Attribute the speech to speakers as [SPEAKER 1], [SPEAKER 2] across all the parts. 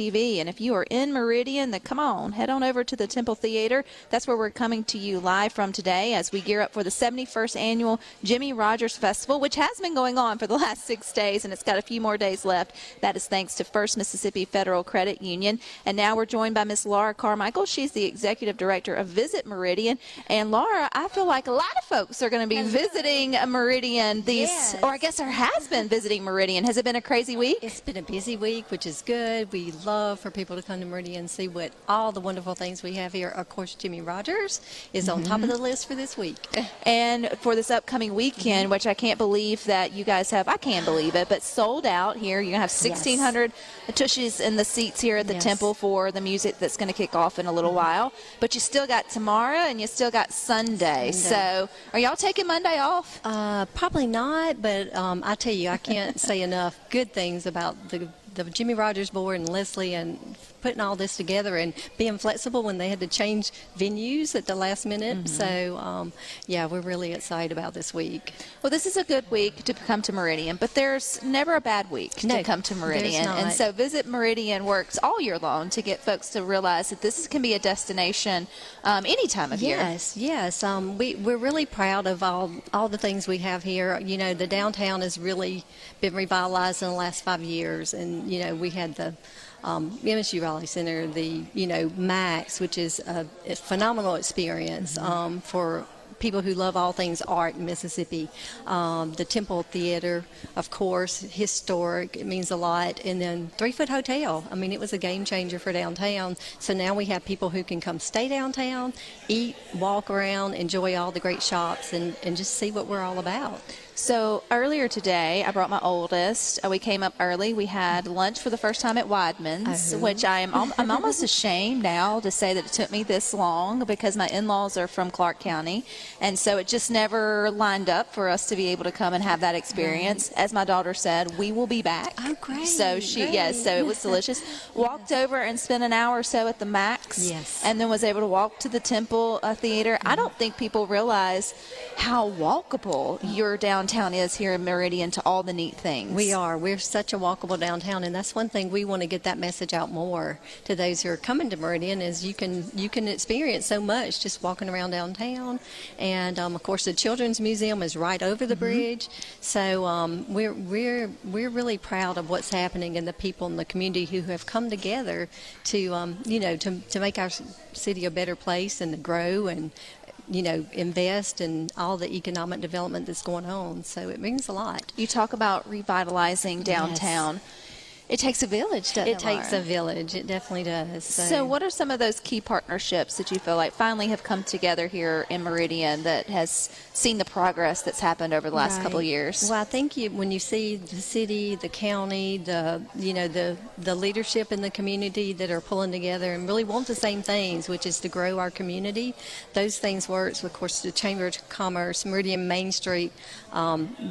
[SPEAKER 1] TV. And if you are in Meridian, then come on, head on over to the Temple Theater. That's where we're coming to you live from today as we gear up for the 71st annual Jimmie Rodgers Festival, which has been going on for the last 6 days, and it's got a few more days left. That is thanks to First Mississippi Federal Credit Union. And now we're joined by Miss Laura Carmichael. She's the Executive Director of Visit Meridian. And Laura, I feel like a lot of folks are going to be visiting Meridian or I guess there has been visiting Meridian. Has it been a crazy week?
[SPEAKER 2] It's been a busy week, which is good. We love for people to come to Meridian and see what all the wonderful things we have here. Of course, Jimmie Rodgers is on top of the list for this week.
[SPEAKER 1] And for this upcoming weekend, which I can't believe that you guys have, I can't believe it, but sold out here. You're going to have 1,600 tushies in the seats here at the Temple for the music that's going to kick off in a little while. But you still got tomorrow and you still got Sunday. So are y'all taking Monday off?
[SPEAKER 2] Probably not, but I tell you, I can't say enough good things about the Jimmie Rodgers board and Leslie and putting all this together and being flexible when they had to change venues at the last minute. So, yeah, we're really excited about this week.
[SPEAKER 1] Well, this is a good week to come to Meridian, but there's never a bad week to come to Meridian. And so Visit Meridian works all year long to get folks to realize that this can be a destination any time of year.
[SPEAKER 2] Yes. We're really proud of all the things we have here. You know, the downtown has really been revitalized in the last 5 years, and, you know, we had the MSU Raleigh Center, the Max, which is a phenomenal experience for people who love all things art in Mississippi. The Temple Theater, of course, historic, it means a lot. And then 3 Foot Hotel. I mean, it was a game changer for downtown. So now we have people who can come stay downtown, eat, walk around, enjoy all the great shops, and just see what we're all about.
[SPEAKER 1] So earlier today, I brought my oldest. We came up early. We had lunch for the first time at Weidman's, which I'm almost ashamed now to say that it took me this long because my in-laws are from Clark County, and so it just never lined up for us to be able to come and have that experience. As my daughter said, we will be back.
[SPEAKER 2] Oh, great!
[SPEAKER 1] So so it was delicious. Walked over and spent an hour or so at the Max, and then was able to walk to the Temple Theater. I don't think people realize how walkable your downtown is here in Meridian to all the neat things.
[SPEAKER 2] We're such a walkable downtown, and that's one thing we want to get that message out more to those who are coming to Meridian, is you can experience so much just walking around downtown. And of course the Children's Museum is right over the bridge, so we're really proud of what's happening and the people in the community who have come together to to make our city a better place and to grow and invest in all the economic development that's going on. So it means a lot.
[SPEAKER 1] You talk about revitalizing downtown. It takes a village, doesn't it?
[SPEAKER 2] It takes a village. It definitely does.
[SPEAKER 1] So what are some of those key partnerships that you feel like finally have come together here in Meridian that has seen the progress that's happened over the last couple of years?
[SPEAKER 2] Well, I think when you see the city, the county, the leadership in the community that are pulling together and really want the same things, which is to grow our community, those things work. Of course, the Chamber of Commerce, Meridian Main Street,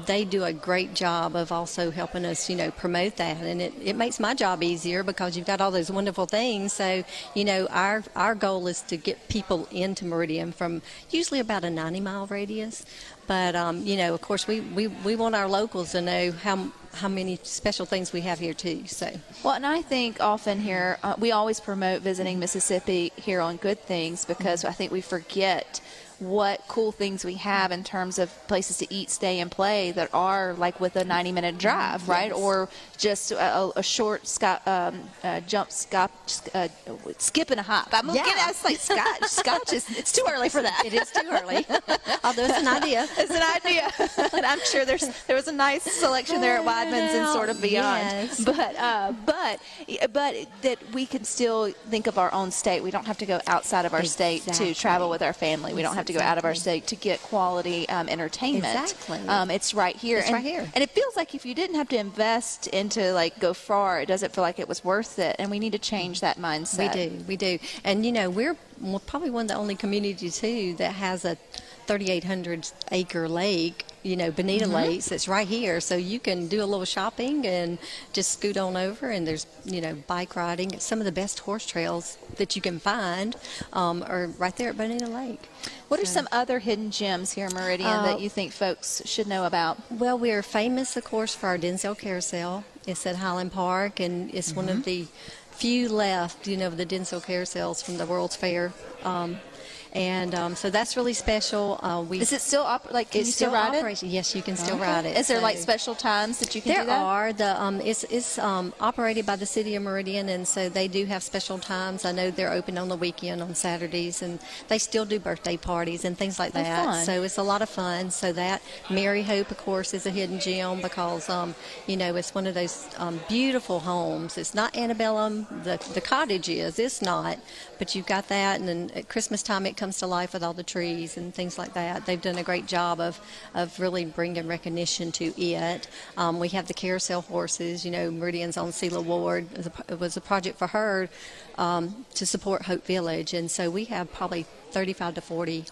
[SPEAKER 2] they do a great job of also helping us, promote that. And it makes my job easier because you've got all those wonderful things. So, our goal is to get people into Meridian from usually about a 90-mile radius. But, of course, we want our locals to know how many special things we have here, too. So.
[SPEAKER 1] Well, and I think often here, we always promote visiting Mississippi here on Good Things because I think we forget what cool things we have in terms of places to eat, stay, and play that are like with a 90-minute drive, right? Or just a short skip and a hop. It's like Scotch it's too early for that.
[SPEAKER 2] It is too early. Although it's an idea.
[SPEAKER 1] It's an idea. And I'm sure there was a nice selection there at Weidman's and sort of beyond.
[SPEAKER 2] Yes.
[SPEAKER 1] But that we can still think of our own state. We don't have to go outside of our state to travel with our family. We don't have to go out of our state to get quality entertainment.
[SPEAKER 2] Exactly.
[SPEAKER 1] It's right here.
[SPEAKER 2] It's right here.
[SPEAKER 1] And it feels like if you didn't have to invest into go far, it doesn't feel like it was worth it. And we need to change that mindset.
[SPEAKER 2] We do. And we're probably one of the only communities too that has a 3,800-acre lake, Bonita Lakes. It's right here, so you can do a little shopping and just scoot on over. And there's, bike riding. Some of the best horse trails that you can find are right there at Bonita Lake.
[SPEAKER 1] What are some other hidden gems here in Meridian that you think folks should know about?
[SPEAKER 2] Well, we're famous, of course, for our Denzel Carousel. It's at Highland Park, and it's one of the few left, the Denso carousels from the World's Fair. So that's really special.
[SPEAKER 1] Is it still can you still ride it?
[SPEAKER 2] Yes, you can still ride it.
[SPEAKER 1] Is there special times that you can do that?
[SPEAKER 2] There are. It's operated by the city of Meridian, and so they do have special times. I know they're open on the weekend on Saturdays, and they still do birthday parties and things like that.
[SPEAKER 1] Fun.
[SPEAKER 2] So it's a lot of fun. So that Mary Hope, of course, is a hidden gem because it's one of those beautiful homes. It's not antebellum. The cottage is. It's not, but you've got that, and then at Christmas time it comes to life with all the trees and things like that. They've done a great job of really bringing recognition to it. We have the carousel horses. Meridian's on Celia Ward. It was a project for her to support Hope Village, and so we have probably 35 to 40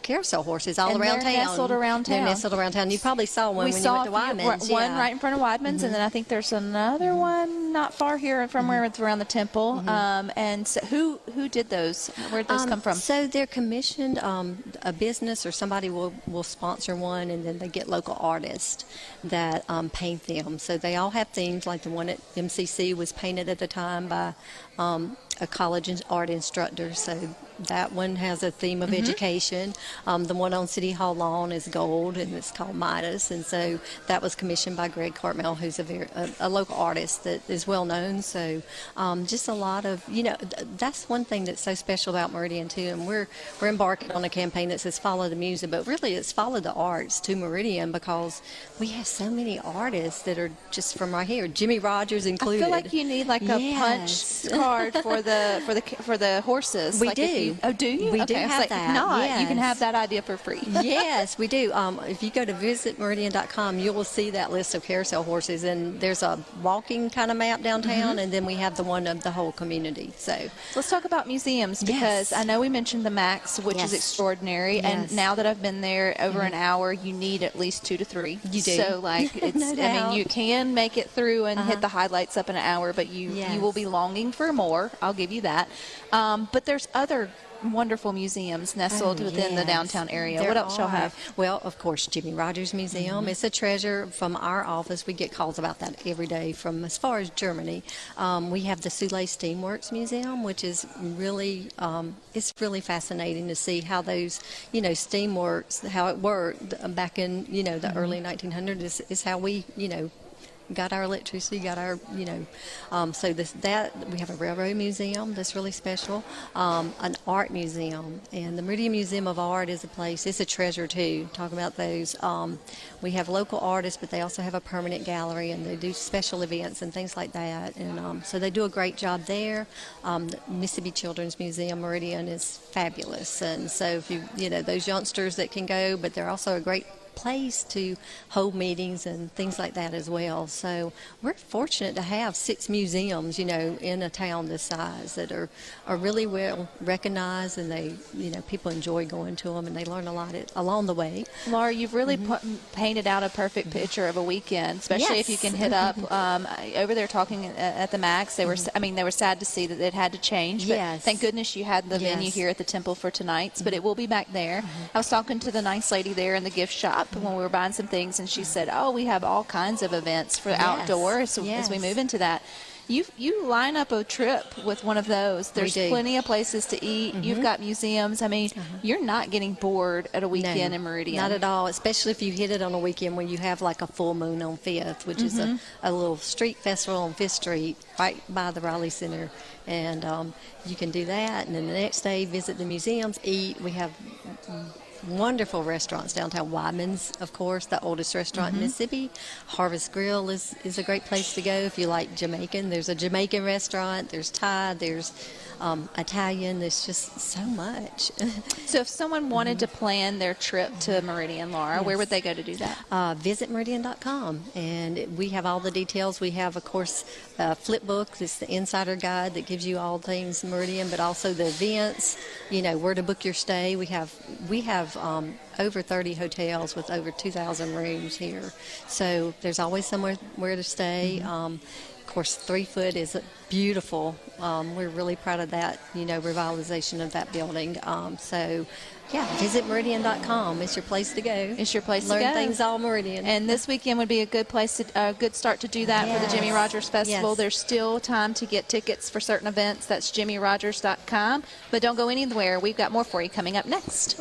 [SPEAKER 2] carousel horses all around town.
[SPEAKER 1] They're nestled around town.
[SPEAKER 2] They're nestled around town. You probably saw one when you went to Wyman's.
[SPEAKER 1] One right in front of Wyman's, and then I think there's another one not far here from where it's around the temple. And so who did those? Where did those come from?
[SPEAKER 2] So they're commissioned. A business or somebody will sponsor one, and then they get local artists that paint them. So they all have themes, like the one at MCC was painted at the time by a college art instructor. So that one has a theme of education. The one on City Hall lawn is gold, and it's called Midas. And so that was commissioned by Greg Cartmel, who's a local artist that is well known. So just a lot of, that's one thing that's so special about Meridian too. And we're embarking on a campaign that says follow the music, but really it's follow the arts to Meridian, because we have so many artists that are just from right here. Jimmie Rodgers included.
[SPEAKER 1] I feel like you need a punch card for the horses.
[SPEAKER 2] We do.
[SPEAKER 1] Do you?
[SPEAKER 2] We
[SPEAKER 1] okay.
[SPEAKER 2] do have that.
[SPEAKER 1] Not.
[SPEAKER 2] Yes.
[SPEAKER 1] You can have that idea for free.
[SPEAKER 2] Yes, we do. If you go to visitmeridian.com, you will see that list of carousel horses, and there's a walking kind of map downtown, and then we have the one of the whole community. So
[SPEAKER 1] let's talk about museums, because I know we mentioned the Max, which is extraordinary, and now that I've been there over an hour, you need at least 2 to 3.
[SPEAKER 2] You do.
[SPEAKER 1] So it's
[SPEAKER 2] No doubt.
[SPEAKER 1] you can make it through and hit the highlights up in an hour, but you will be longing for more. I'll give you that. But there's other wonderful museums nestled within the downtown area. What else y'all have?
[SPEAKER 2] Well, of course, Jimmie Rodgers Museum. It's a treasure from our office. We get calls about that every day from as far as Germany. We have the Soule Steamworks Museum, which is really, it's really fascinating to see how those, steamworks, how it worked back in, the early 1900s is how we, got our electricity, got our, so we have a railroad museum that's really special, an art museum, and the Meridian Museum of Art is a place, it's a treasure too, talk about those. We have local artists, but they also have a permanent gallery, and they do special events and things like that, and so they do a great job there. The Mississippi Children's Museum, Meridian, is fabulous, and so if those youngsters that can go, but they're also a great place to hold meetings and things like that as well. So we're fortunate to have 6 museums, in a town this size that are really well recognized, and they, people enjoy going to them, and they learn a lot along the way.
[SPEAKER 1] Laura, you've really painted out a perfect picture of a weekend, especially if you can hit up over there talking at the Max. They were, they were sad to see that it had to change, but thank goodness you had the venue here at the Temple for tonight's, but it will be back there. I was talking to the nice lady there in the gift shop when we were buying some things, and she said, we have all kinds of events for outdoors as we move into that. You line up a trip with one of those. There's plenty of places to eat. You've got museums. You're not getting bored at a weekend in Meridian.
[SPEAKER 2] Not at all, especially if you hit it on a weekend when you have like a full moon on 5th, which is a little street festival on 5th Street right by the Raleigh Center. And you can do that. And then the next day, visit the museums, eat. We have wonderful restaurants downtown. Wyman's, of course, the oldest restaurant in Mississippi. Harvest Grill is a great place to go if you like Jamaican. There's a Jamaican restaurant. There's Thai. There's Italian. There's just so much.
[SPEAKER 1] So if someone wanted to plan their trip to Meridian, Laura, where would they go to do that?
[SPEAKER 2] Visit Meridian.com, and we have all the details. We have, of course, Flipbook. It's the insider guide that gives you all things Meridian, but also the events, where to book your stay. We have over 30 hotels with over 2,000 rooms here. So there's always somewhere where to stay. Of course, 3 Foot is beautiful. We're really proud of that, revitalization of that building. Visit Meridian.com. It's your place to go.
[SPEAKER 1] It's your place to
[SPEAKER 2] Learn
[SPEAKER 1] go.
[SPEAKER 2] things all Meridian.
[SPEAKER 1] And this weekend would be a good good start to do that for the Jimmie Rodgers Festival.
[SPEAKER 2] Yes.
[SPEAKER 1] There's still time to get tickets for certain events. That's JimmieRodgers.com. But don't go anywhere. We've got more for you coming up next.